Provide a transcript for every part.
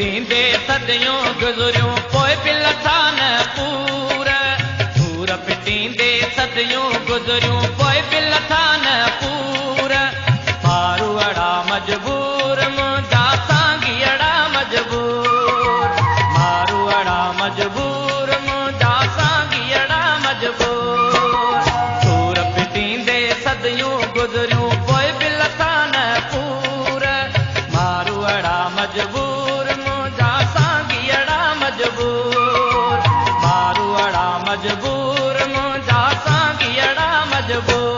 पिटींदे सदियूं गुज़रियूं पोइ बि लथा न पूर। सूर पिटींदे सदियूं गुज़रियूं पोइ बि लथा न पूर। मारू अड़ा मजबूर मुंहिंजा सांगीअड़ा मजबूर। मारू अड़ा मजबूर मुंहिंजा सांगीअड़ा मजबूर। सूर पिटींदे सदियूं गुज़रियूं पोइ बि लथा न पूर। मारू अड़ा मजबूर मुंहिंजा सांगीअड़ा मजबूर। मारू अड़ा मजबूर मुंहिंजा सांगीअड़ा मजबूर।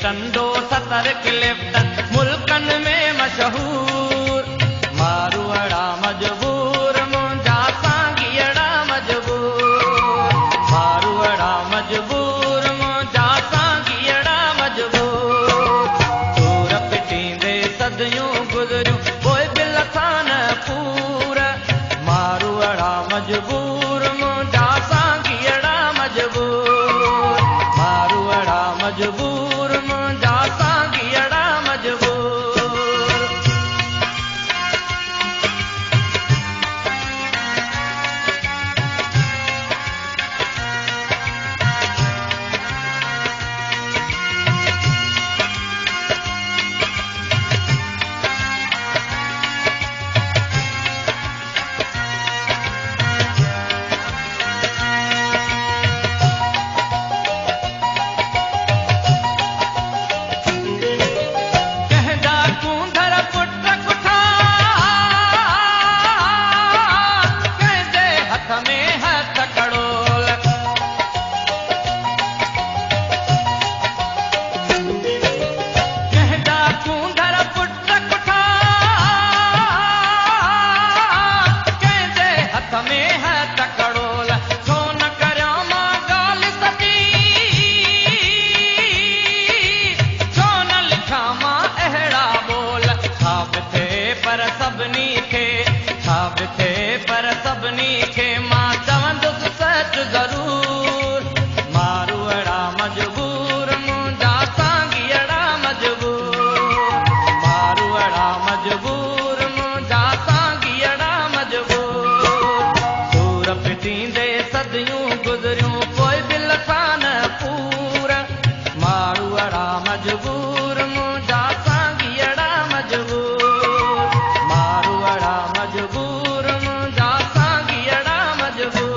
टंडो सतर क्लिफ्टन मुल्कन में मशहूर। मारू अड़ा मजबूर मुंहिंजा सांगीअड़ा मजबूर। मारू अड़ा मजबूर मुंहिंजा सांगीअड़ा मजबूर। सूर पिटींदे सदियूं गुज़रियूं पोइ बि लथा न पूर। मारू अड़ा मजबूर मुंहिंजा सांगीअड़ा मजबूर। मारू अड़ा मजबूर मुंहिंजा सांगीअड़ा मजबूर। पर सभिनी खे मां चवंदुसि सच ज़रूर। मारू अड़ा मजबूर मुंहिंजा सांगीअड़ा मजबूर। मारू अड़ा मजबूर मुंहिंजा सांगीअड़ा मजबूर। सूर पिटींदे सदियूं गुज़रियूं पोइ बि लथा न पूर। मारू अड़ा मजबूर मुंहिंजा सांगीअड़ा मजबूर। मारू अड़ा मजबूर मुंहिंजा सांगीअड़ा मजबूर।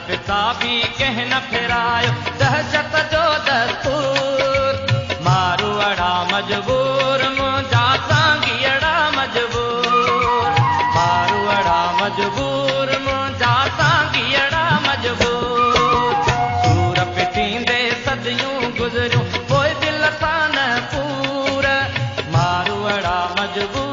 पिता भी कह न फिरायो दहशत जो दस्तूर। मजबूर मुंहिंजा सांगीअड़ा मजबूर मारूअड़ा मजबूर मुंहिंजा सांगीअड़ा मजबूर सूर पिटींदे सदियूं गुज़रियूं पोइ दिलि सां न पूर मारूअड़ा मजबूर